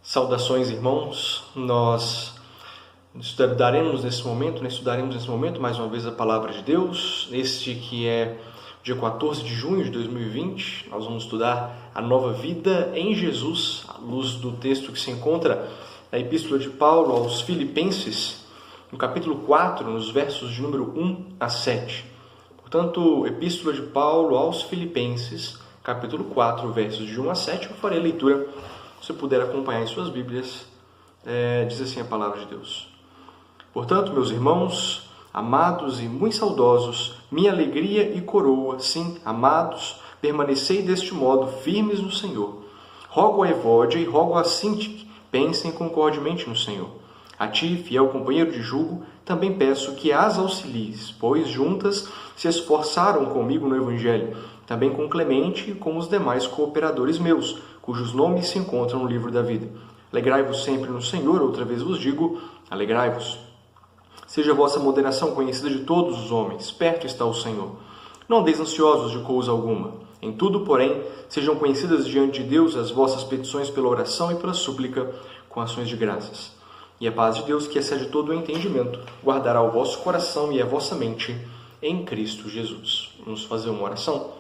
Saudações, irmãos. Nós estudaremos nesse momento mais uma vez a Palavra de Deus. Este que é dia 14 de junho de 2020. Nós vamos estudar a nova vida em Jesus, à luz do texto que se encontra na Epístola de Paulo aos Filipenses, no capítulo 4, nos versos de número 1 a 7. Portanto, Epístola de Paulo aos Filipenses, capítulo 4, versos de 1 a 7. Eu farei a leitura. Se puder acompanhar em suas Bíblias, diz assim a palavra de Deus. Portanto, meus irmãos, amados e muito saudosos, minha alegria e coroa, sim, amados, permanecei deste modo firmes no Senhor. Rogo a Evódia e rogo a Sintique, pensem concordemente no Senhor. A ti, fiel companheiro de jugo, também peço que as auxilies, pois juntas se esforçaram comigo no Evangelho, também com Clemente e com os demais cooperadores meus, cujos nomes se encontram no livro da vida. Alegrai-vos sempre no Senhor, outra vez vos digo, alegrai-vos. Seja a vossa moderação conhecida de todos os homens, perto está o Senhor. Não andeis ansiosos de coisa alguma. Em tudo, porém, sejam conhecidas diante de Deus as vossas petições pela oração e pela súplica, com ações de graças. E a paz de Deus, que excede todo o entendimento, guardará o vosso coração e a vossa mente em Cristo Jesus. Vamos fazer uma oração?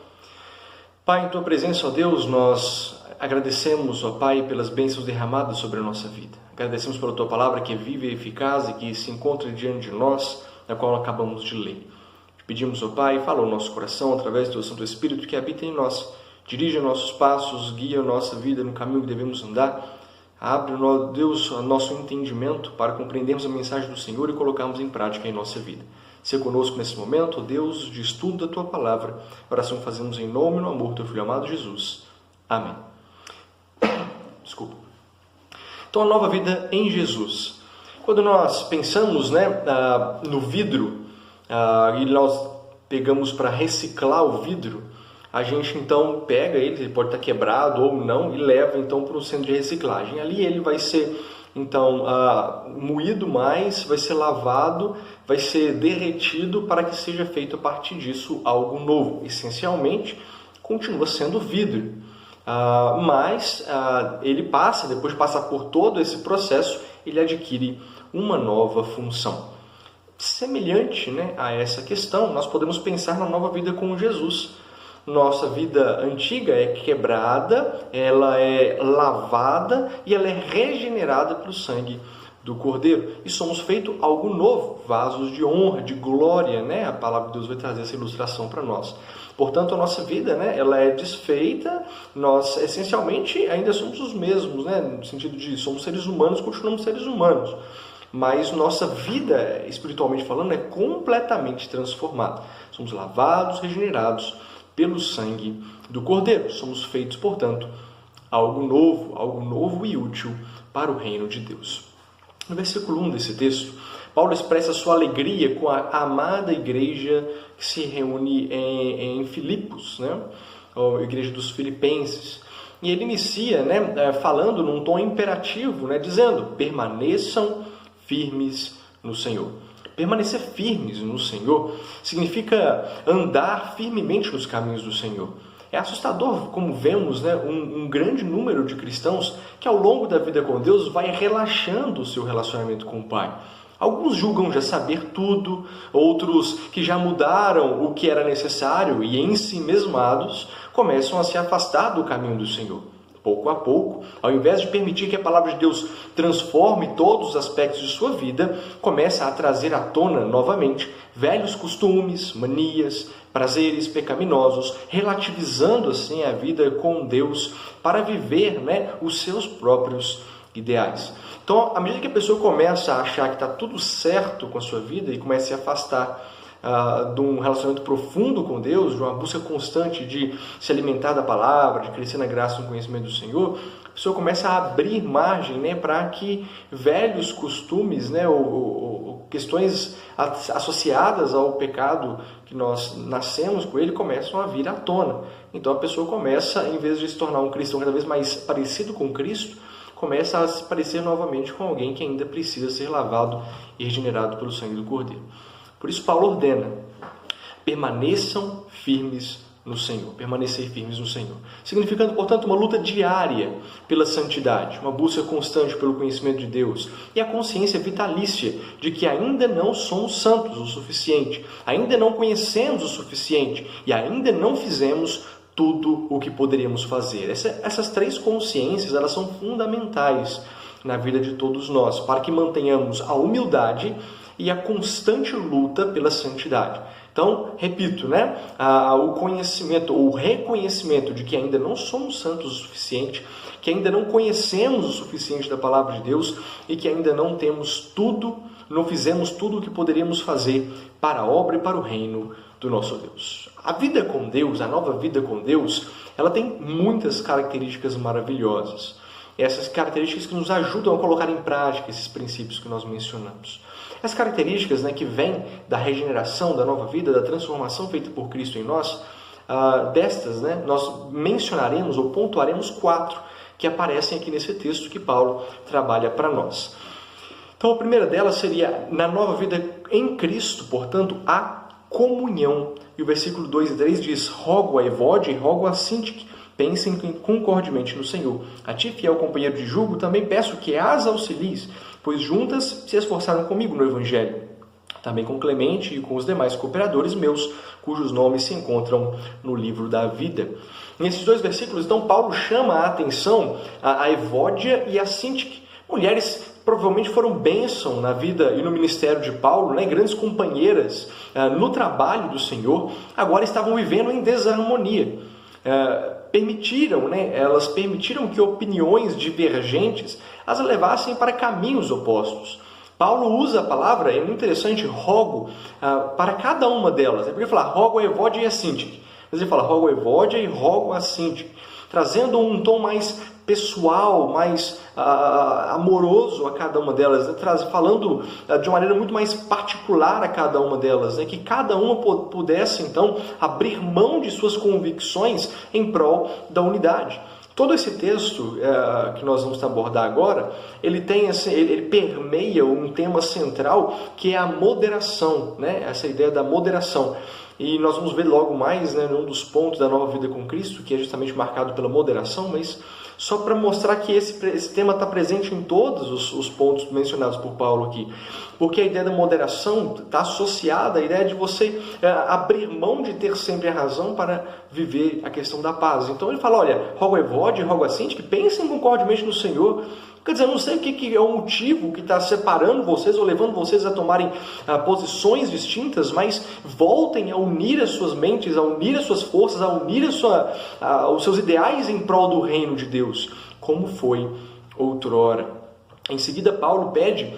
Pai, em Tua presença, ó Deus, nós agradecemos, ó Pai, pelas bênçãos derramadas sobre a nossa vida. Agradecemos pela Tua palavra que é viva e eficaz e que se encontra diante de nós, na qual acabamos de ler. Te pedimos, ó Pai, fala ao nosso coração através do Teu Santo Espírito que habita em nós. Dirige nossos passos, guia a nossa vida no caminho que devemos andar. Abre, ó Deus, o nosso entendimento para compreendermos a mensagem do Senhor e colocarmos em prática em nossa vida. Seja conosco nesse momento, ó Deus, de estudo da Tua palavra. Oração fazemos em nome e no amor do Teu Filho amado Jesus. Amém. Desculpa. Então, a nova vida em Jesus. Quando nós pensamos no vidro, e nós pegamos para reciclar o vidro, a gente então pega ele pode estar quebrado ou não, e leva então para o centro de reciclagem. Ali ele vai ser então moído mais, vai ser lavado, vai ser derretido para que seja feito a partir disso algo novo. Essencialmente, continua sendo vidro. Mas ele depois de passar por todo esse processo, ele adquire uma nova função. Semelhante a essa questão, nós podemos pensar na nova vida com Jesus. Nossa vida antiga é quebrada, ela é lavada e ela é regenerada pelo sangue do Cordeiro. E somos feito algo novo, vasos de honra, de glória, A palavra de Deus vai trazer essa ilustração para nós. Portanto, a nossa vida, ela é desfeita, nós essencialmente ainda somos os mesmos, no sentido de somos seres humanos, continuamos seres humanos. Mas nossa vida, espiritualmente falando, é completamente transformada. Somos lavados, regenerados pelo sangue do Cordeiro. Somos feitos, portanto, algo novo e útil para o reino de Deus. No versículo 1 desse texto, Paulo expressa sua alegria com a amada igreja que se reúne em Filipos, a igreja dos Filipenses. E ele inicia falando num tom imperativo, dizendo, permaneçam firmes no Senhor. Permanecer firmes no Senhor significa andar firmemente nos caminhos do Senhor. É assustador como vemos um grande número de cristãos que ao longo da vida com Deus vai relaxando o seu relacionamento com o Pai. Alguns julgam já saber tudo, outros que já mudaram o que era necessário e em si mesmados começam a se afastar do caminho do Senhor. Pouco a pouco, ao invés de permitir que a palavra de Deus transforme todos os aspectos de sua vida, começa a trazer à tona novamente velhos costumes, manias, prazeres pecaminosos, relativizando assim a vida com Deus para viver os seus próprios ideais. Então, à medida que a pessoa começa a achar que está tudo certo com a sua vida e começa a se afastar de um relacionamento profundo com Deus, de uma busca constante de se alimentar da palavra, de crescer na graça e no conhecimento do Senhor, a pessoa começa a abrir margem para que velhos costumes ou questões associadas ao pecado que nós nascemos com ele começam a vir à tona. Então a pessoa começa, em vez de se tornar um cristão cada vez mais parecido com Cristo, começa a se parecer novamente com alguém que ainda precisa ser lavado e regenerado pelo sangue do Cordeiro. Por isso Paulo ordena, permaneçam firmes no Senhor, permanecer firmes no Senhor. Significando, portanto, uma luta diária pela santidade, uma busca constante pelo conhecimento de Deus e a consciência vitalícia de que ainda não somos santos o suficiente, ainda não conhecemos o suficiente e ainda não fizemos tudo o que poderíamos fazer. Essas três consciências, elas são fundamentais na vida de todos nós, para que mantenhamos a humildade e a constante luta pela santidade. Então, repito, o conhecimento, ou o reconhecimento de que ainda não somos santos o suficiente, que ainda não conhecemos o suficiente da palavra de Deus e que ainda não fizemos tudo o que poderíamos fazer para a obra e para o reino do nosso Deus. A vida com Deus, a nova vida com Deus, ela tem muitas características maravilhosas. Essas características que nos ajudam a colocar em prática esses princípios que nós mencionamos. As características que vêm da regeneração, da nova vida, da transformação feita por Cristo em nós, destas nós mencionaremos ou pontuaremos 4 que aparecem aqui nesse texto que Paulo trabalha para nós. Então a primeira delas seria, na nova vida em Cristo, portanto, a comunhão. E o versículo 2 e 3 diz: rogo a Evódia e rogo a Sintique, pensem concordemente no Senhor. A ti, fiel companheiro de jugo, também peço que as auxilies, pois juntas se esforçaram comigo no Evangelho. Também com Clemente e com os demais cooperadores meus, cujos nomes se encontram no livro da vida. Nesses 2 versículos, então, Paulo chama a atenção a Evódia e a Sintique. Mulheres provavelmente foram bênção na vida e no ministério de Paulo, grandes companheiras no trabalho do Senhor, agora estavam vivendo em desarmonia. Elas permitiram que opiniões divergentes as levassem para caminhos opostos. Paulo usa a palavra, é muito interessante, rogo, para cada uma delas. Ele podia falar rogo a Evódia e a Sintique, mas ele fala rogo a Evódia e rogo a Sintique, trazendo um tom mais pessoal, mais amoroso a cada uma delas, falando de uma maneira muito mais particular a cada uma delas, que cada uma pudesse então abrir mão de suas convicções em prol da unidade. Todo esse texto que nós vamos abordar agora, ele permeia um tema central que é a moderação, essa ideia da moderação. E nós vamos ver logo mais num dos pontos da nova vida com Cristo, que é justamente marcado pela moderação, mas só para mostrar que esse tema está presente em todos os pontos mencionados por Paulo aqui. Porque a ideia da moderação está associada à ideia de você abrir mão de ter sempre a razão para viver a questão da paz. Então ele fala, olha, rogo a Evódia e rogo a Sintique, pensem concordemente no Senhor. Quer dizer, eu não sei o que é o motivo que está separando vocês ou levando vocês a tomarem posições distintas, mas voltem a unir as suas mentes, a unir as suas forças, a unir os seus ideais em prol do reino de Deus, como foi outrora. Em seguida, Paulo pede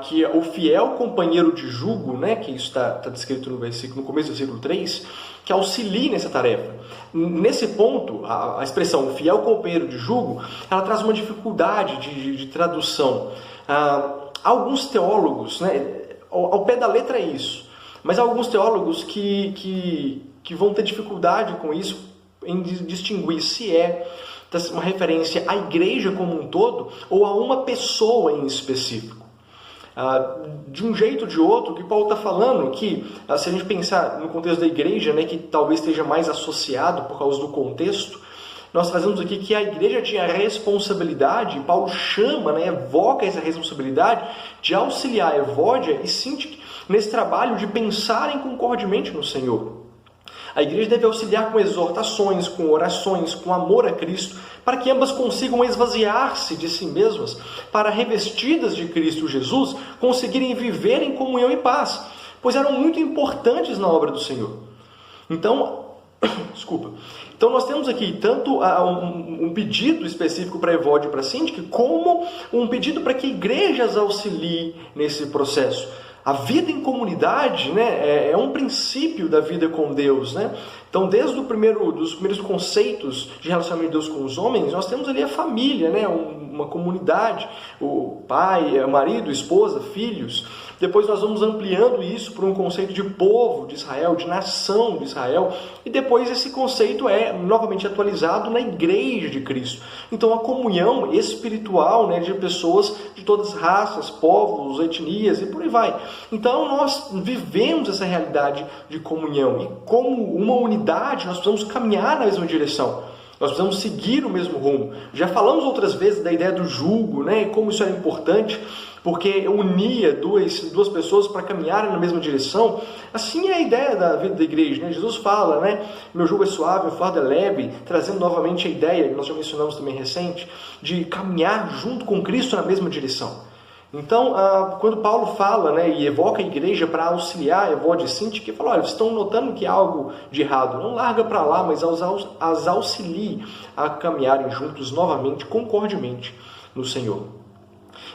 que o fiel companheiro de jugo, que isso está descrito no começo do versículo 3, que auxilie nessa tarefa. Nesse ponto, a expressão fiel companheiro de jugo, ela traz uma dificuldade de tradução. Alguns teólogos, ao pé da letra é isso, mas há alguns teólogos que vão ter dificuldade com isso, em distinguir se é uma referência à igreja como um todo ou a uma pessoa em específico. De um jeito ou de outro, que Paulo está falando que, se a gente pensar no contexto da igreja, que talvez esteja mais associado por causa do contexto, nós trazemos aqui que a igreja tinha a responsabilidade, e Paulo chama, evoca essa responsabilidade de auxiliar Evódia e Sintique nesse trabalho de pensarem concordemente no Senhor. A igreja deve auxiliar com exortações, com orações, com amor a Cristo, para que ambas consigam esvaziar-se de si mesmas, para, revestidas de Cristo Jesus, conseguirem viver em comunhão e paz, pois eram muito importantes na obra do Senhor. Então, Então nós temos aqui tanto um pedido específico para Evódia e para Sintique, como um pedido para que igrejas auxiliem nesse processo. A vida em comunidade é um princípio da vida com Deus. Então, desde dos primeiros conceitos de relacionamento de Deus com os homens, nós temos ali a família, uma comunidade, o pai, o marido, a esposa, filhos. depois nós vamos ampliando isso para um conceito de povo de Israel, de nação de Israel, e depois esse conceito é novamente atualizado na igreja de Cristo. Então a comunhão espiritual, né, de pessoas de todas as raças, povos, etnias e por aí vai. Então nós vivemos essa realidade de comunhão e como uma unidade nós precisamos caminhar na mesma direção. Nós precisamos seguir o mesmo rumo. Já falamos outras vezes da ideia do jugo, né? E como isso era importante, porque unia duas pessoas para caminharem na mesma direção. Assim é a ideia da vida da igreja, né? Jesus fala, né? Meu jugo é suave, meu fardo é leve, trazendo novamente a ideia, que nós já mencionamos também recente, de caminhar junto com Cristo na mesma direção. Então, quando Paulo fala, né, e evoca a igreja para auxiliar Evódia e Sintique, ele fala, olha, vocês estão notando que há algo de errado, não larga para lá, mas as auxilie a caminharem juntos novamente, concordemente no Senhor.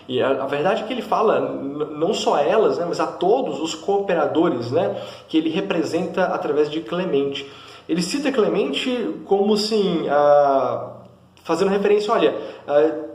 E a verdade é que ele fala, não só a elas, né, mas a todos os cooperadores, né, que ele representa através de Clemente. Ele cita Clemente como assim, fazendo referência, olha,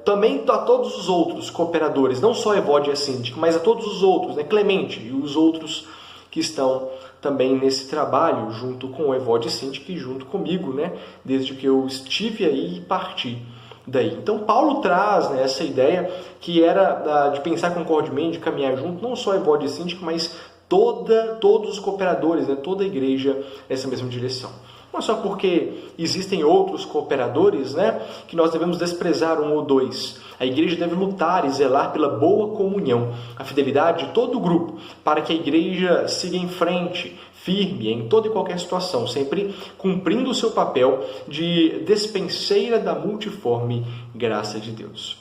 também a todos os outros cooperadores, não só Evódia e Sintique, mas a todos os outros, né, Clemente e os outros que estão também nesse trabalho, junto com Evódia e Sintique e junto comigo, né, desde que eu estive aí e parti daí. Então Paulo traz, né, essa ideia que era de pensar concordemente, de caminhar junto, não só Evódia e Sintique, mas todos os cooperadores, né, toda a igreja nessa mesma direção. Não é só porque existem outros cooperadores, né, que nós devemos desprezar um ou dois. A igreja deve lutar e zelar pela boa comunhão, a fidelidade de todo o grupo, para que a igreja siga em frente, firme em toda e qualquer situação, sempre cumprindo o seu papel de despenseira da multiforme graça de Deus.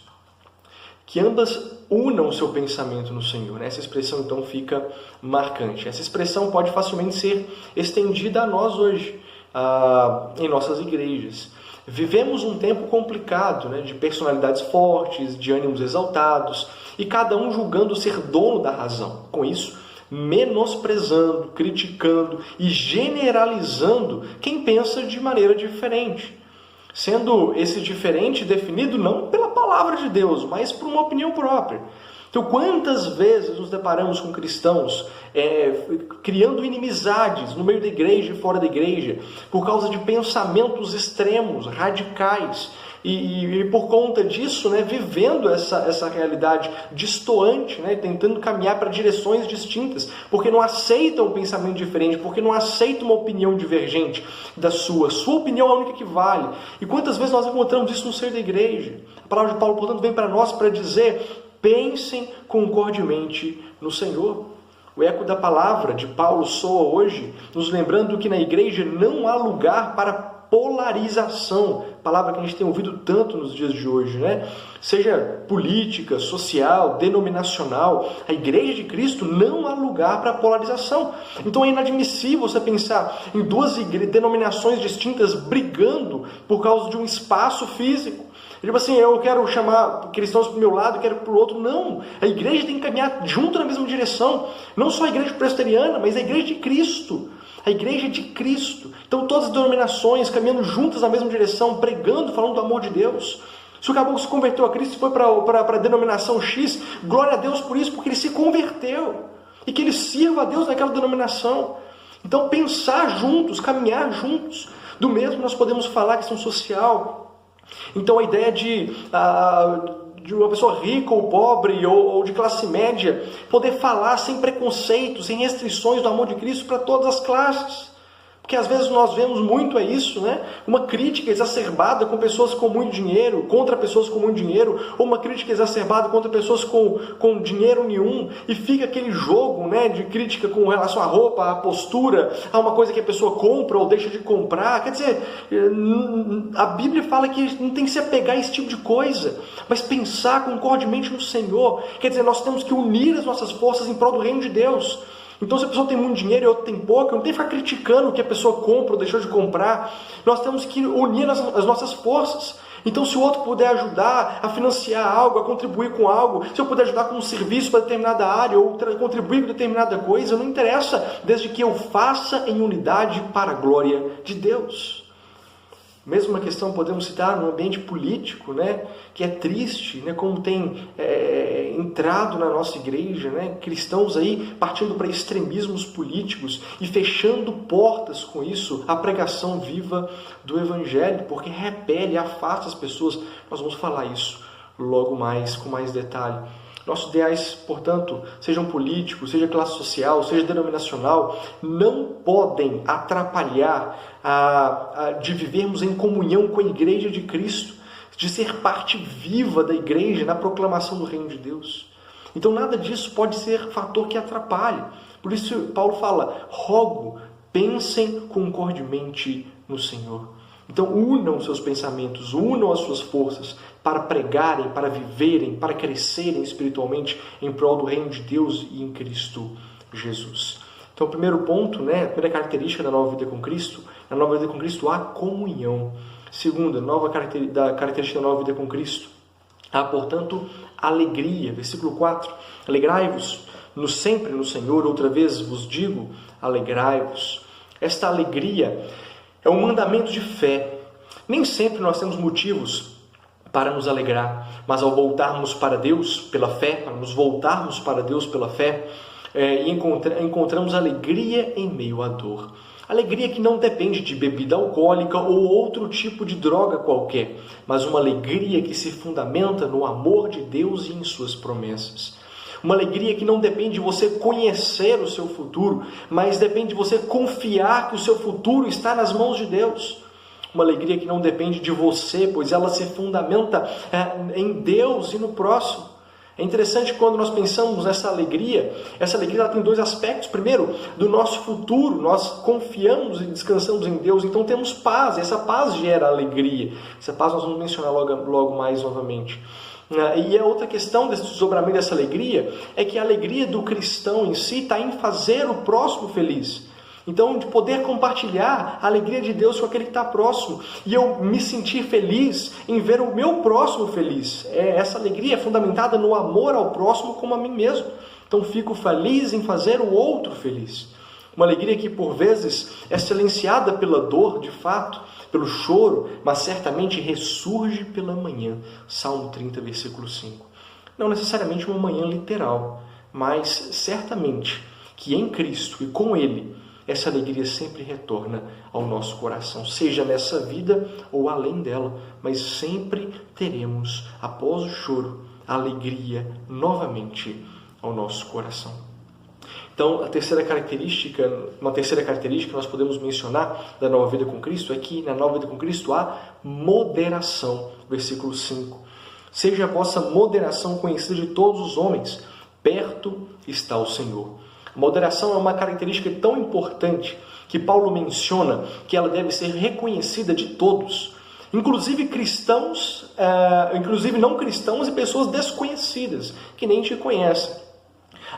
Que ambas unam o seu pensamento no Senhor. Essa expressão então fica marcante. Essa expressão pode facilmente ser estendida a nós hoje, em nossas igrejas. Vivemos um tempo complicado, né, de personalidades fortes, de ânimos exaltados, e cada um julgando ser dono da razão. Com isso, menosprezando, criticando e generalizando quem pensa de maneira diferente. Sendo esse diferente definido não pela palavra de Deus, mas por uma opinião própria. Então, quantas vezes nos deparamos com cristãos criando inimizades no meio da igreja e fora da igreja, por causa de pensamentos extremos, radicais, e por conta disso, né, vivendo essa realidade distoante, né, tentando caminhar para direções distintas, porque não aceitam um pensamento diferente, porque não aceitam uma opinião divergente da sua. Sua opinião é a única que vale. E quantas vezes nós encontramos isso no seio da igreja? A palavra de Paulo, portanto, vem para nós para dizer: pensem concordemente no Senhor. O eco da palavra de Paulo soa hoje, nos lembrando que na igreja não há lugar para polarização, palavra que a gente tem ouvido tanto nos dias de hoje, né? Seja política, social, denominacional, a igreja de Cristo não há lugar para polarização. Então é inadmissível você pensar em duas denominações distintas brigando por causa de um espaço físico. Tipo assim, eu quero chamar cristãos para o meu lado, eu quero para o outro. Não, a igreja tem que caminhar junto na mesma direção. Não só a igreja presbiteriana, mas a igreja de Cristo. A igreja de Cristo. Então todas as denominações caminhando juntas na mesma direção, pregando, falando do amor de Deus. Se o caboclo se converteu a Cristo e foi para a denominação X, glória a Deus por isso, porque ele se converteu. E que ele sirva a Deus naquela denominação. Então pensar juntos, caminhar juntos. Do mesmo nós podemos falar questão social. Então a ideia de uma pessoa rica ou pobre ou de classe média poder falar sem preconceitos, sem restrições do amor de Cristo para todas as classes. Porque às vezes nós vemos muito isso, né? Uma crítica exacerbada com pessoas com muito dinheiro, contra pessoas com muito dinheiro, ou uma crítica exacerbada contra pessoas com dinheiro nenhum, e fica aquele jogo, né, de crítica com relação à roupa, à postura, a uma coisa que a pessoa compra ou deixa de comprar. Quer dizer, a Bíblia fala que não tem que se apegar a esse tipo de coisa, mas pensar concordemente no Senhor. Quer dizer, nós temos que unir as nossas forças em prol do reino de Deus. Então, se a pessoa tem muito dinheiro e outra tem pouco, não tem que ficar criticando o que a pessoa compra ou deixou de comprar. Nós temos que unir as nossas forças. Então, se o outro puder ajudar a financiar algo, a contribuir com algo, se eu puder ajudar com um serviço para determinada área ou contribuir com determinada coisa, não interessa, desde que eu faça em unidade para a glória de Deus. Mesma questão podemos citar no ambiente político, né, que é triste, né, como tem entrado na nossa igreja, né, cristãos aí partindo para extremismos políticos e fechando portas com isso à pregação viva do Evangelho, porque repele, afasta as pessoas. Nós vamos falar isso logo mais, com mais detalhe. Nossos ideais, portanto, sejam políticos, seja classe social, seja denominacional, não podem atrapalhar de vivermos em comunhão com a Igreja de Cristo, de ser parte viva da Igreja na proclamação do Reino de Deus. Então nada disso pode ser fator que atrapalhe. Por isso Paulo fala, rogo, pensem concordemente no Senhor. Então unam seus pensamentos, unam as suas forças para pregarem, para viverem, para crescerem espiritualmente em prol do reino de Deus e em Cristo Jesus. Então o primeiro ponto, né, a primeira característica da nova vida com Cristo, na nova vida com Cristo há comunhão. Segunda, característica da nova vida com Cristo, há, portanto, alegria. Versículo 4, alegrai-vos sempre no Senhor, outra vez vos digo, alegrai-vos. Esta alegria é um mandamento de fé. Nem sempre nós temos motivos para nos alegrar, mas ao voltarmos para Deus pela fé, para nos voltarmos para Deus pela fé, encontramos alegria em meio à dor. Alegria que não depende de bebida alcoólica ou outro tipo de droga qualquer, mas uma alegria que se fundamenta no amor de Deus e em suas promessas. Uma alegria que não depende de você conhecer o seu futuro, mas depende de você confiar que o seu futuro está nas mãos de Deus. Uma alegria que não depende de você, pois ela se fundamenta em Deus e no próximo. É interessante quando nós pensamos nessa alegria. Essa alegria ela tem dois aspectos. Primeiro, do nosso futuro, nós confiamos e descansamos em Deus, então temos paz. Essa paz gera alegria. Essa paz nós vamos mencionar logo mais novamente. E a outra questão desse desdobramento dessa alegria é que a alegria do cristão em si está em fazer o próximo feliz. Então, de poder compartilhar a alegria de Deus com aquele que está próximo. E eu me sentir feliz em ver o meu próximo feliz. Essa alegria é fundamentada no amor ao próximo como a mim mesmo. Então, fico feliz em fazer o outro feliz. Uma alegria que, por vezes, é silenciada pela dor, de fato, pelo choro, mas certamente ressurge pela manhã. Salmo 30, versículo 5. Não necessariamente uma manhã literal, mas certamente que em Cristo e com Ele, essa alegria sempre retorna ao nosso coração, seja nessa vida ou além dela, mas sempre teremos, após o choro, a alegria novamente ao nosso coração. Então, uma terceira característica que nós podemos mencionar da nova vida com Cristo é que na nova vida com Cristo há moderação. Versículo 5. Seja a vossa moderação conhecida de todos os homens, perto está o Senhor. A moderação é uma característica tão importante que Paulo menciona que ela deve ser reconhecida de todos, inclusive cristãos, inclusive não cristãos e pessoas desconhecidas, que nem te conhecem.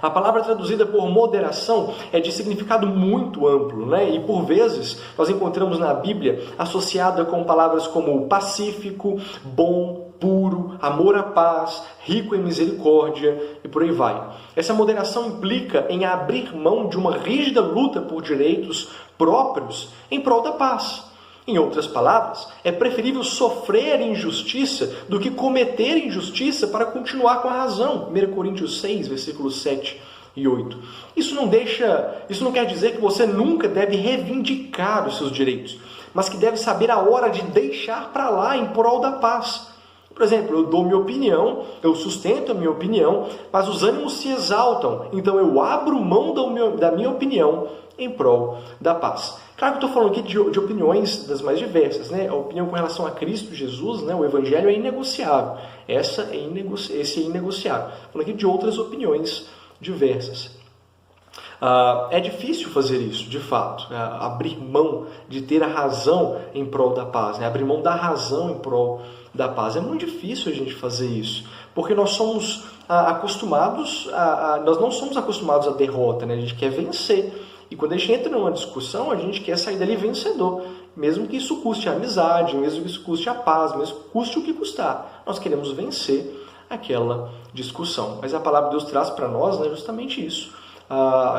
A palavra traduzida por moderação é de significado muito amplo, né? E por vezes nós encontramos na Bíblia associada com palavras como pacífico, bom, puro, amor à paz, rico em misericórdia e por aí vai. Essa moderação implica em abrir mão de uma rígida luta por direitos próprios em prol da paz. Em outras palavras, é preferível sofrer injustiça do que cometer injustiça para continuar com a razão. 1 Coríntios 6, versículos 7 e 8. Isso não quer dizer que você nunca deve reivindicar os seus direitos, mas que deve saber a hora de deixar para lá em prol da paz. Por exemplo, eu dou minha opinião, eu sustento a minha opinião, mas os ânimos se exaltam, então eu abro mão da minha opinião em prol da paz. Claro que eu estou falando aqui de opiniões das mais diversas, né? A opinião com relação a Cristo Jesus, né? O Evangelho é inegociável. Esse é inegociável. Falando aqui de outras opiniões diversas. É difícil fazer isso, de fato. Abrir mão de ter a razão em prol da paz. Né? Abrir mão da razão em prol da paz. É muito difícil a gente fazer isso. Porque nós somos acostumados, nós não somos acostumados à derrota, né? A gente quer vencer. E quando a gente entra numa discussão, a gente quer sair dali vencedor. Mesmo que isso custe a amizade, mesmo que isso custe a paz, mesmo que custe o que custar. Nós queremos vencer aquela discussão. Mas a palavra de Deus traz para nós, né, justamente isso.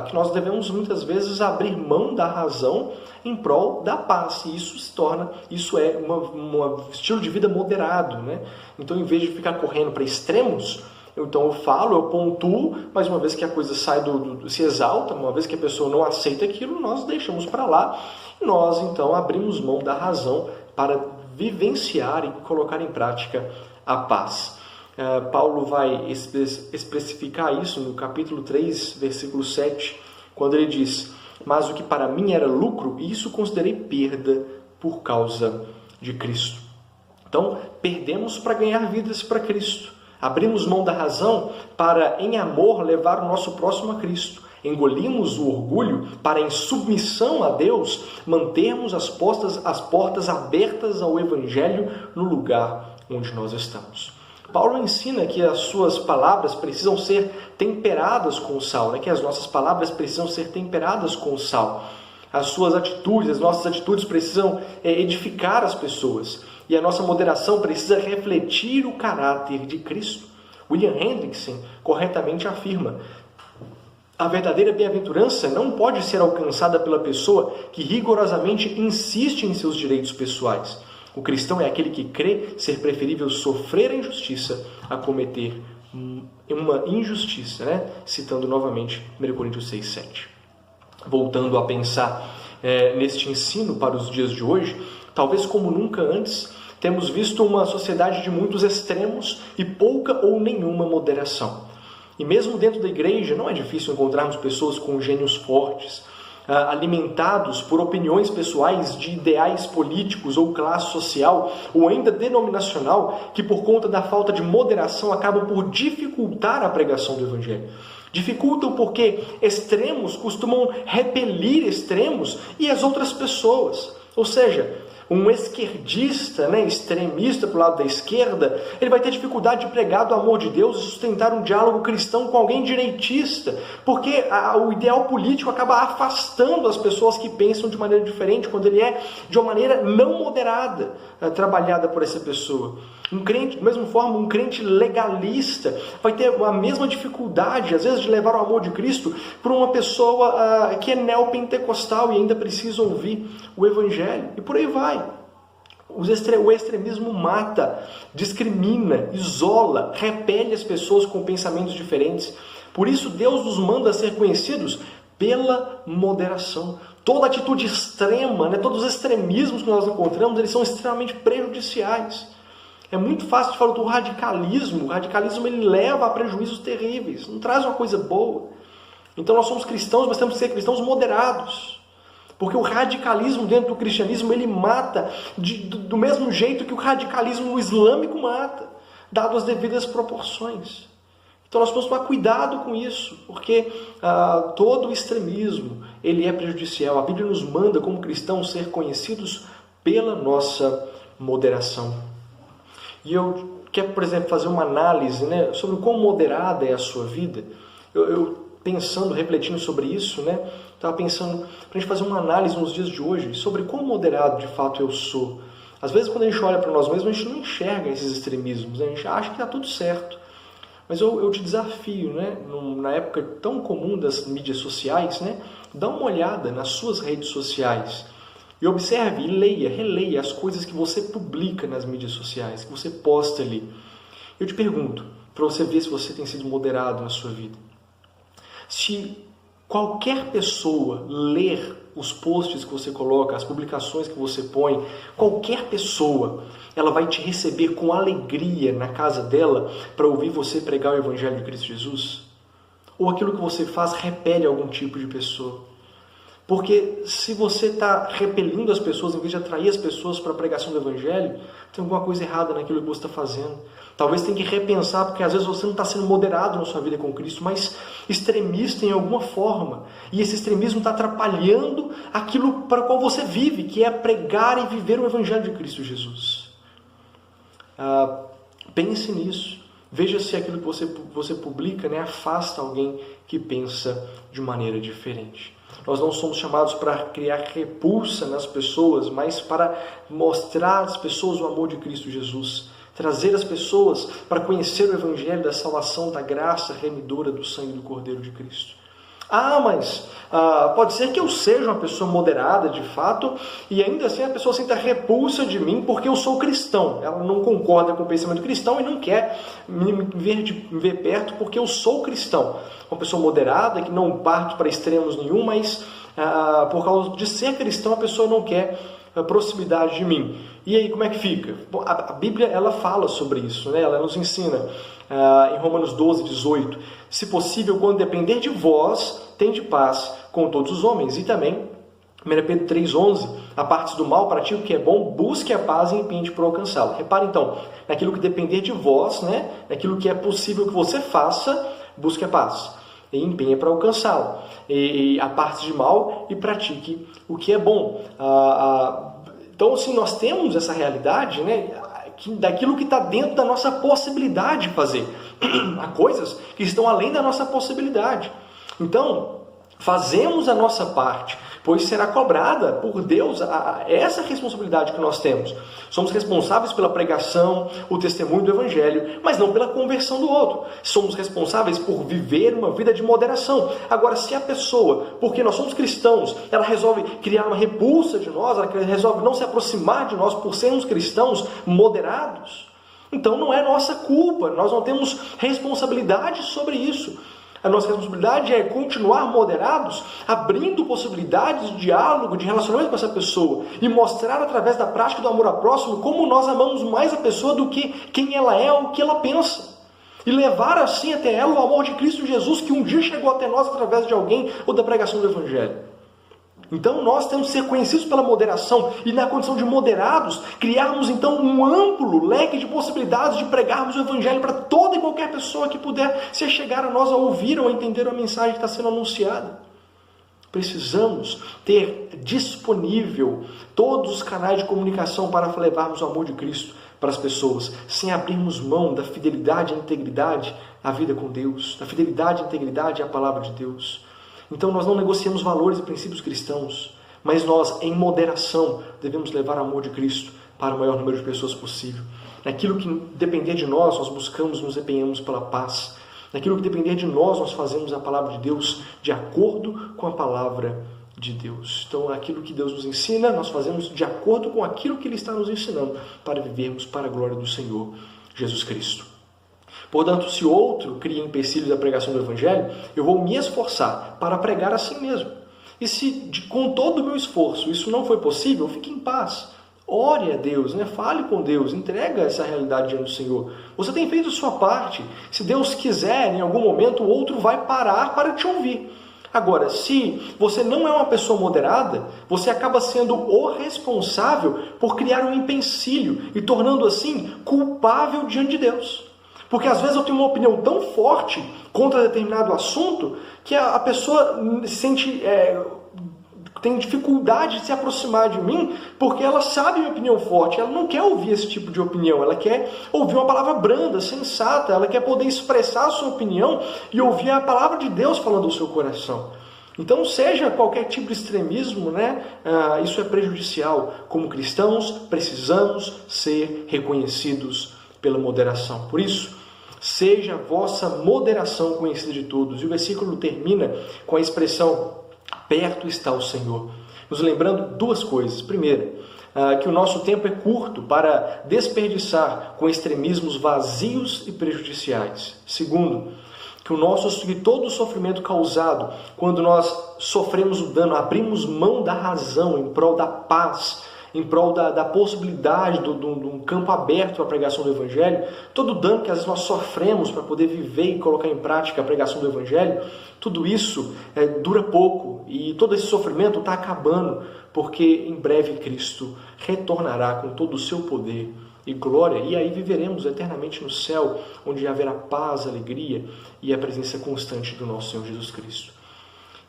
Que nós devemos muitas vezes abrir mão da razão em prol da paz. E isso é um estilo de vida moderado. Né? Então, em vez de ficar correndo para extremos, Então eu falo, eu pontuo, mas uma vez que a coisa sai se exalta, uma vez que a pessoa não aceita aquilo, nós deixamos para lá e nós então abrimos mão da razão para vivenciar e colocar em prática a paz. Paulo vai especificar isso no capítulo 3, versículo 7, quando ele diz: mas o que para mim era lucro, isso considerei perda por causa de Cristo. Então, perdemos para ganhar vidas para Cristo. Abrimos mão da razão para, em amor, levar o nosso próximo a Cristo. Engolimos o orgulho para, em submissão a Deus, mantermos as portas abertas ao Evangelho no lugar onde nós estamos. Paulo ensina que as suas palavras precisam ser temperadas com sal, que as nossas palavras precisam ser temperadas com sal. As suas atitudes, as nossas atitudes precisam edificar as pessoas. E a nossa moderação precisa refletir o caráter de Cristo. William Hendrickson corretamente afirma: a verdadeira bem-aventurança não pode ser alcançada pela pessoa que rigorosamente insiste em seus direitos pessoais. O cristão é aquele que crê ser preferível sofrer a injustiça a cometer uma injustiça, Citando novamente 1 Coríntios 6:7. Voltando a pensar neste ensino para os dias de hoje, talvez como nunca antes, temos visto uma sociedade de muitos extremos e pouca ou nenhuma moderação. E mesmo dentro da igreja, não é difícil encontrarmos pessoas com gênios fortes, alimentados por opiniões pessoais de ideais políticos ou classe social, ou ainda denominacional, que por conta da falta de moderação acabam por dificultar a pregação do Evangelho. Dificultam porque extremos costumam repelir extremos e as outras pessoas. Ou seja, um esquerdista, extremista para o lado da esquerda, ele vai ter dificuldade de pregar do amor de Deus e sustentar um diálogo cristão com alguém direitista, porque o ideal político acaba afastando as pessoas que pensam de maneira diferente, quando ele é de uma maneira não moderada, trabalhada por essa pessoa. Um crente, da mesma forma, um crente legalista vai ter a mesma dificuldade, às vezes, de levar o amor de Cristo para uma pessoa que é neopentecostal e ainda precisa ouvir o Evangelho. E por aí vai. O extremismo mata, discrimina, isola, repele as pessoas com pensamentos diferentes. Por isso, Deus nos manda ser conhecidos pela moderação. Toda atitude extrema, todos os extremismos que nós encontramos, eles são extremamente prejudiciais. É muito fácil de falar do radicalismo. O radicalismo ele leva a prejuízos terríveis, não traz uma coisa boa. Então nós somos cristãos, mas temos que ser cristãos moderados. Porque o radicalismo dentro do cristianismo, ele mata do mesmo jeito que o radicalismo islâmico mata, dado as devidas proporções. Então nós temos que tomar cuidado com isso, porque todo o extremismo ele é prejudicial. A Bíblia nos manda, como cristãos, ser conhecidos pela nossa moderação. E eu quero, por exemplo, fazer uma análise sobre o quão moderada é a sua vida. Eu pensando, refletindo sobre isso, estava pensando para a gente fazer uma análise nos dias de hoje sobre quão moderado de fato eu sou. Às vezes, quando a gente olha para nós mesmos, a gente não enxerga esses extremismos, a gente acha que está tudo certo. Mas eu te desafio, na época tão comum das mídias sociais, dá uma olhada nas suas redes sociais. E observe e leia, releia as coisas que você publica nas mídias sociais, que você posta ali. Eu te pergunto, para você ver se você tem sido moderado na sua vida. Se qualquer pessoa ler os posts que você coloca, as publicações que você põe, qualquer pessoa, ela vai te receber com alegria na casa dela para ouvir você pregar o Evangelho de Cristo Jesus? Ou aquilo que você faz repele algum tipo de pessoa? Porque se você está repelindo as pessoas em vez de atrair as pessoas para a pregação do Evangelho, tem alguma coisa errada naquilo que você está fazendo. Talvez tenha que repensar, porque às vezes você não está sendo moderado na sua vida com Cristo, mas extremista em alguma forma. E esse extremismo está atrapalhando aquilo para o qual você vive, que é pregar e viver o Evangelho de Cristo Jesus. Pense nisso. Veja se aquilo que você publica afasta alguém que pensa de maneira diferente. Nós não somos chamados para criar repulsa nas pessoas, mas para mostrar às pessoas o amor de Cristo Jesus. Trazer as pessoas para conhecer o Evangelho da salvação, da graça remidora do sangue do Cordeiro de Cristo. Mas pode ser que eu seja uma pessoa moderada de fato e ainda assim a pessoa sinta repulsa de mim porque eu sou cristão. Ela não concorda com o pensamento cristão e não quer me ver perto porque eu sou cristão. Uma pessoa moderada que não parte para extremos nenhum, mas por causa de ser cristão a pessoa não quer a proximidade de mim. E aí como é que fica? Bom, a Bíblia ela fala sobre isso, né? Ela nos ensina em Romanos 12, 18, se possível, quando depender de vós, tende paz com todos os homens. E também, 1 Pedro 3,11, apartes do mal, pratique o que é bom, busque a paz e empenhe por alcançá-la. Repare então, naquilo que depender de vós, né? Naquilo que é possível que você faça, busque a paz e empenhe para alcançá-la. E aparte de mal e pratique o que é bom. Então, assim, nós temos essa realidade, né? Daquilo que está dentro da nossa possibilidade de fazer. Há coisas que estão além da nossa possibilidade. Então, fazemos a nossa parte, pois será cobrada por Deus essa responsabilidade que nós temos. Somos responsáveis pela pregação, o testemunho do Evangelho, mas não pela conversão do outro. Somos responsáveis por viver uma vida de moderação. Agora, se a pessoa, porque nós somos cristãos, ela resolve criar uma repulsa de nós, ela resolve não se aproximar de nós por sermos cristãos moderados, então não é nossa culpa, nós não temos responsabilidade sobre isso. A nossa responsabilidade é continuar moderados, abrindo possibilidades de diálogo, de relacionamento com essa pessoa e mostrar através da prática do amor ao próximo como nós amamos mais a pessoa do que quem ela é ou o que ela pensa. E levar assim até ela o amor de Cristo Jesus que um dia chegou até nós através de alguém ou da pregação do Evangelho. Então nós temos que ser conhecidos pela moderação e na condição de moderados, criarmos então um amplo leque de possibilidades de pregarmos o Evangelho para toda e qualquer pessoa que puder se chegar a nós a ouvir ou a entender a mensagem que está sendo anunciada. Precisamos ter disponível todos os canais de comunicação para levarmos o amor de Cristo para as pessoas, sem abrirmos mão da fidelidade e integridade à vida com Deus, da fidelidade e integridade à palavra de Deus. Então nós não negociamos valores e princípios cristãos, mas nós, em moderação, devemos levar o amor de Cristo para o maior número de pessoas possível. Naquilo que depender de nós, nós buscamos, nos empenhamos pela paz. Naquilo que depender de nós, nós fazemos a palavra de Deus de acordo com a palavra de Deus. Então, aquilo que Deus nos ensina, nós fazemos de acordo com aquilo que Ele está nos ensinando para vivermos para a glória do Senhor Jesus Cristo. Portanto, se outro cria empecilhos à pregação do Evangelho, eu vou me esforçar para pregar assim mesmo. E se com todo o meu esforço isso não foi possível, fique em paz. Ore a Deus, né? Fale com Deus, entrega essa realidade diante do Senhor. Você tem feito a sua parte. Se Deus quiser, em algum momento o outro vai parar para te ouvir. Agora, se você não é uma pessoa moderada, você acaba sendo o responsável por criar um empecilho e tornando assim culpável diante de Deus. Porque às vezes eu tenho uma opinião tão forte contra determinado assunto que a pessoa se sente, tem dificuldade de se aproximar de mim porque ela sabe minha opinião forte. Ela não quer ouvir esse tipo de opinião, ela quer ouvir uma palavra branda, sensata, ela quer poder expressar a sua opinião e ouvir a palavra de Deus falando ao seu coração. Então, seja qualquer tipo de extremismo, né, isso é prejudicial. Como cristãos, precisamos ser reconhecidos pela moderação. Por isso, seja a vossa moderação conhecida de todos. E o versículo termina com a expressão, perto está o Senhor. Nos lembrando duas coisas. Primeiro, que o nosso tempo é curto para desperdiçar com extremismos vazios e prejudiciais. Segundo, que todo o sofrimento causado quando nós sofremos o dano, abrimos mão da razão em prol da paz, em prol da possibilidade de um campo aberto para a pregação do Evangelho, todo o dano que às vezes nós sofremos para poder viver e colocar em prática a pregação do Evangelho, tudo isso dura pouco e todo esse sofrimento está acabando, porque em breve Cristo retornará com todo o seu poder e glória, e aí viveremos eternamente no céu, onde haverá paz, alegria e a presença constante do nosso Senhor Jesus Cristo.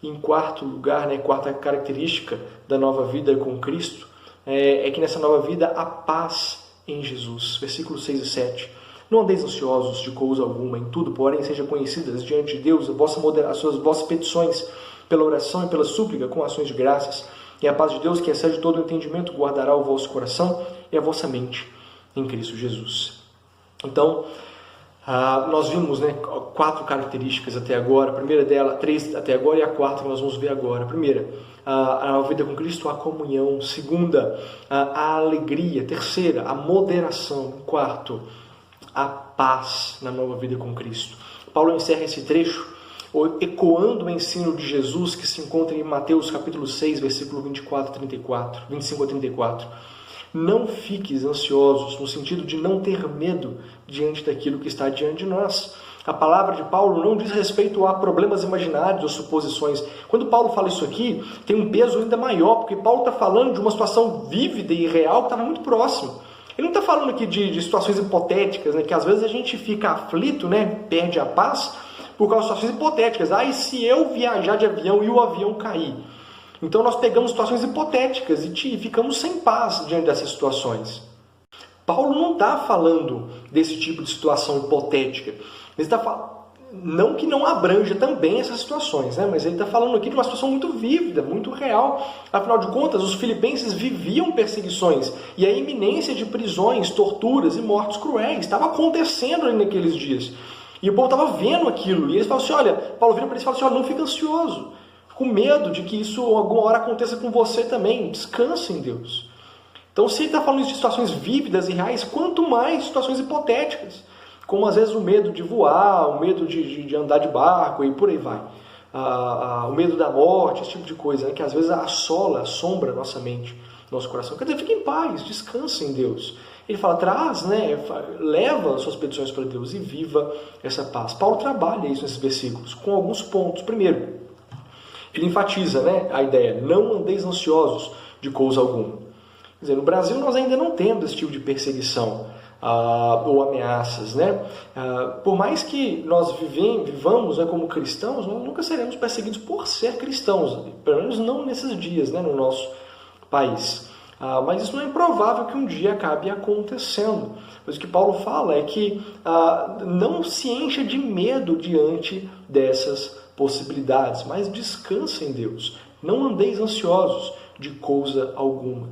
E em quarto lugar, quarta característica da nova vida com Cristo, é que nessa nova vida há paz em Jesus. Versículos 6 e 7. Não andeis ansiosos de coisa alguma, em tudo, porém, sejam conhecidas diante de Deus as vossas petições, pela oração e pela súplica, com ações de graças. E a paz de Deus, que excede todo o entendimento, guardará o vosso coração e a vossa mente em Cristo Jesus. Então, Nós vimos, né, 4 características até agora. A primeira dela, 3 até agora, e a quarta que nós vamos ver agora. A primeira, a vida com Cristo, a comunhão. Segunda, a alegria. Terceira, a moderação. Quarto, a paz na nova vida com Cristo. Paulo encerra esse trecho ecoando o ensino de Jesus que se encontra em Mateus capítulo 6, versículo 25 a 34. Não fiques ansiosos, no sentido de não ter medo diante daquilo que está diante de nós. A palavra de Paulo não diz respeito a problemas imaginários ou suposições. Quando Paulo fala isso aqui, tem um peso ainda maior, porque Paulo está falando de uma situação vívida e real que estava muito próxima. Ele não está falando aqui de situações hipotéticas, né, que às vezes a gente fica aflito, né, perde a paz, por causa de situações hipotéticas. E se eu viajar de avião e o avião cair? Então nós pegamos situações hipotéticas e ficamos sem paz diante dessas situações. Paulo não está falando desse tipo de situação hipotética. Ele está falando, não que não abranja também essas situações, né? Mas ele está falando aqui de uma situação muito vívida, muito real. Afinal de contas, os filipenses viviam perseguições e a iminência de prisões, torturas e mortes cruéis estava acontecendo ali naqueles dias. E o povo estava vendo aquilo. E eles falam assim, Paulo vira para eles e fala assim, não fica ansioso, com medo de que isso alguma hora aconteça com você também. Descansa em Deus. Então, se ele está falando de situações vívidas e reais, quanto mais situações hipotéticas, como às vezes o medo de voar, o medo de andar de barco e por aí vai. O medo da morte, esse tipo de coisa, né, que às vezes assombra nossa mente, nosso coração. Quer dizer, fique em paz, descansa em Deus. Ele fala, leva as suas petições para Deus e viva essa paz. Paulo trabalha isso nesses versículos, com alguns pontos. Primeiro, ele enfatiza, né, a ideia, não andeis ansiosos de coisa alguma. Quer dizer, no Brasil nós ainda não temos esse tipo de perseguição ou ameaças, né? Por mais que nós vivamos, né, como cristãos, nós nunca seremos perseguidos por ser cristãos, pelo menos não nesses dias, né, no nosso país. Mas isso não é improvável que um dia acabe acontecendo. Mas o que Paulo fala é que não se encha de medo diante dessas possibilidades, mas descansa em Deus. Não andeis ansiosos de coisa alguma.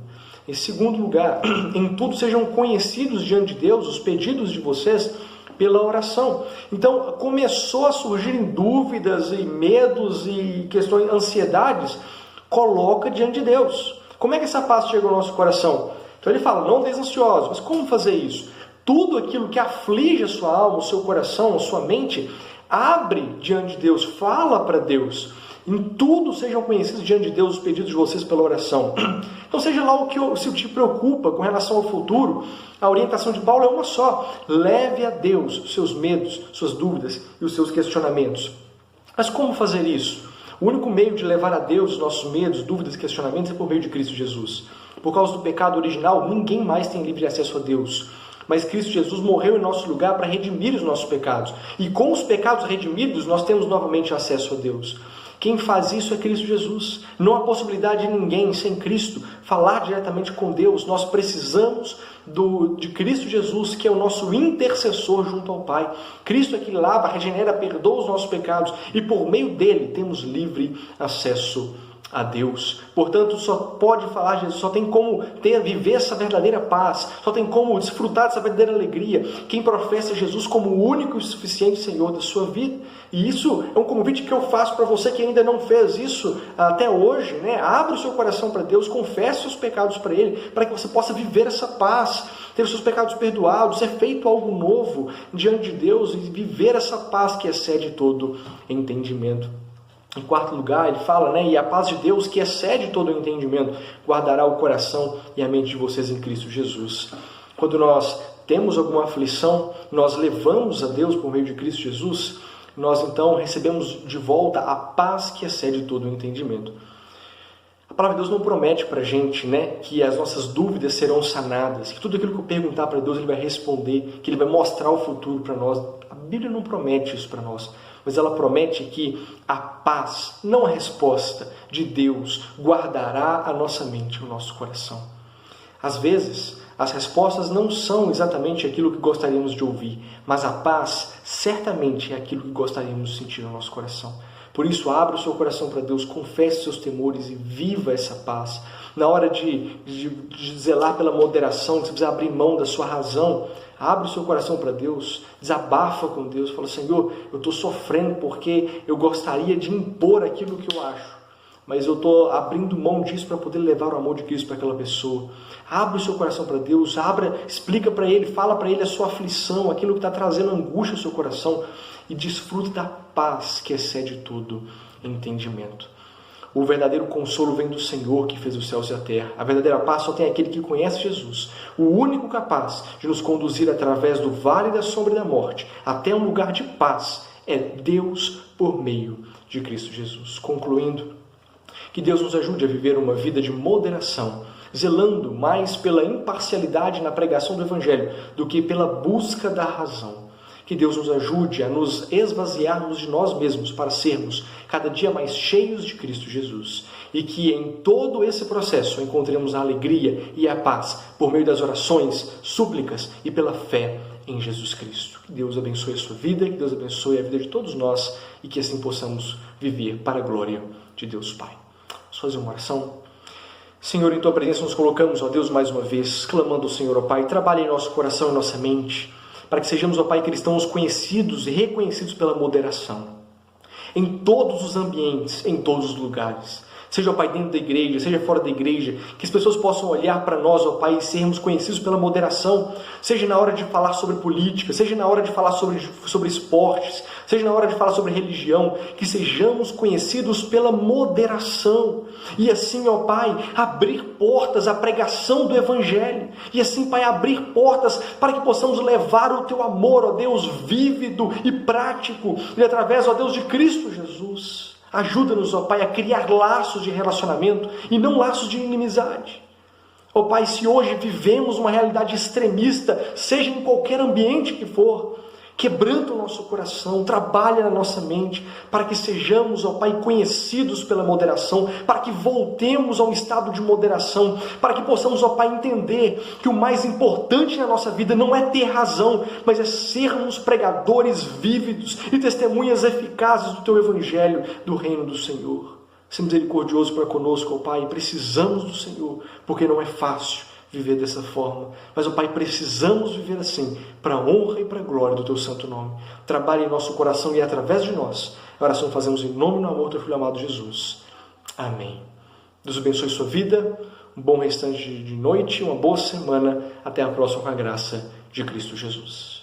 Em segundo lugar, em tudo sejam conhecidos diante de Deus os pedidos de vocês pela oração. Então, começou a surgir dúvidas e medos e questões, ansiedades, coloca diante de Deus. Como é que essa paz chega ao nosso coração? Então ele fala, não andeis ansiosos. Mas como fazer isso? Tudo aquilo que aflige a sua alma, o seu coração, a sua mente, abre diante de Deus, fala para Deus. Em tudo sejam conhecidos diante de Deus os pedidos de vocês pela oração. Então seja lá o que se te preocupa com relação ao futuro, a orientação de Paulo é uma só. Leve a Deus os seus medos, suas dúvidas e os seus questionamentos. Mas como fazer isso? O único meio de levar a Deus os nossos medos, dúvidas e questionamentos é por meio de Cristo Jesus. Por causa do pecado original, ninguém mais tem livre acesso a Deus. Mas Cristo Jesus morreu em nosso lugar para redimir os nossos pecados. E com os pecados redimidos, nós temos novamente acesso a Deus. Quem faz isso é Cristo Jesus. Não há possibilidade de ninguém, sem Cristo, falar diretamente com Deus. Nós precisamos de Cristo Jesus, que é o nosso intercessor junto ao Pai. Cristo é que lava, regenera, perdoa os nossos pecados. E por meio dele temos livre acesso a Deus. Portanto, só pode falar Jesus, só tem como viver essa verdadeira paz, só tem como desfrutar dessa verdadeira alegria quem professa Jesus como o único e suficiente Senhor da sua vida. E isso é um convite que eu faço para você que ainda não fez isso até hoje, né? Abra o seu coração para Deus, confesse seus pecados para Ele, para que você possa viver essa paz, ter os seus pecados perdoados, ser feito algo novo diante de Deus e viver essa paz que excede todo entendimento. Em quarto lugar, ele fala, né, e a paz de Deus, que excede todo o entendimento, guardará o coração e a mente de vocês em Cristo Jesus. Quando nós temos alguma aflição, nós levamos a Deus por meio de Cristo Jesus, nós então recebemos de volta a paz que excede todo o entendimento. A palavra de Deus não promete para a gente, né, que as nossas dúvidas serão sanadas, que tudo aquilo que eu perguntar para Deus Ele vai responder, que Ele vai mostrar o futuro para nós. A Bíblia não promete isso para nós. Mas ela promete que a paz, não a resposta de Deus, guardará a nossa mente, o nosso coração. Às vezes, as respostas não são exatamente aquilo que gostaríamos de ouvir, mas a paz certamente é aquilo que gostaríamos de sentir no nosso coração. Por isso, abra o seu coração para Deus, confesse seus temores e viva essa paz. Na hora de zelar pela moderação, que você precisa abrir mão da sua razão, abre o seu coração para Deus, desabafa com Deus, fala: Senhor, eu estou sofrendo porque eu gostaria de impor aquilo que eu acho, mas eu estou abrindo mão disso para poder levar o amor de Cristo para aquela pessoa. Abre o seu coração para Deus, explica para Ele, fala para Ele a sua aflição, aquilo que está trazendo angústia ao seu coração, e desfrute da paz que excede todo entendimento. O verdadeiro consolo vem do Senhor que fez os céus e a terra. A verdadeira paz só tem aquele que conhece Jesus, o único capaz de nos conduzir através do vale da sombra e da morte até um lugar de paz. É Deus por meio de Cristo Jesus. Concluindo, que Deus nos ajude a viver uma vida de moderação, zelando mais pela imparcialidade na pregação do Evangelho do que pela busca da razão. Que Deus nos ajude a nos esvaziarmos de nós mesmos para sermos cada dia mais cheios de Cristo Jesus. E que em todo esse processo encontremos a alegria e a paz por meio das orações, súplicas e pela fé em Jesus Cristo. Que Deus abençoe a sua vida, que Deus abençoe a vida de todos nós e que assim possamos viver para a glória de Deus Pai. Vamos fazer uma oração. Senhor, em Tua presença nos colocamos, ó Deus, mais uma vez, clamando ao Senhor, ó Pai, trabalhe em nosso coração e nossa mente, para que sejamos, ó Pai, cristãos conhecidos e reconhecidos pela moderação, em todos os ambientes, em todos os lugares. Seja, ó Pai, dentro da igreja, seja fora da igreja, que as pessoas possam olhar para nós, ó Pai, e sermos conhecidos pela moderação, seja na hora de falar sobre política, seja na hora de falar sobre esportes, seja na hora de falar sobre religião, que sejamos conhecidos pela moderação. E assim, ó Pai, abrir portas à pregação do Evangelho. E assim, Pai, abrir portas para que possamos levar o Teu amor, ó Deus, vívido e prático, e através, ó Deus, de Cristo Jesus. Ajuda-nos, ó Pai, a criar laços de relacionamento e não laços de inimizade. Ó Pai, se hoje vivemos uma realidade extremista, seja em qualquer ambiente que for, quebranta o nosso coração, trabalha na nossa mente, para que sejamos, ó Pai, conhecidos pela moderação, para que voltemos a um estado de moderação, para que possamos, ó Pai, entender que o mais importante na nossa vida não é ter razão, mas é sermos pregadores vívidos e testemunhas eficazes do Teu Evangelho, do reino do Senhor. Seja misericordioso para conosco, ó Pai, precisamos do Senhor, porque não é fácil viver dessa forma. Mas, ó Pai, precisamos viver assim, para a honra e para a glória do Teu santo nome. Trabalhe em nosso coração e através de nós. A oração fazemos em nome e no amor do Teu Filho amado Jesus. Amém. Deus abençoe sua vida, um bom restante de noite, uma boa semana. Até a próxima com a graça de Cristo Jesus.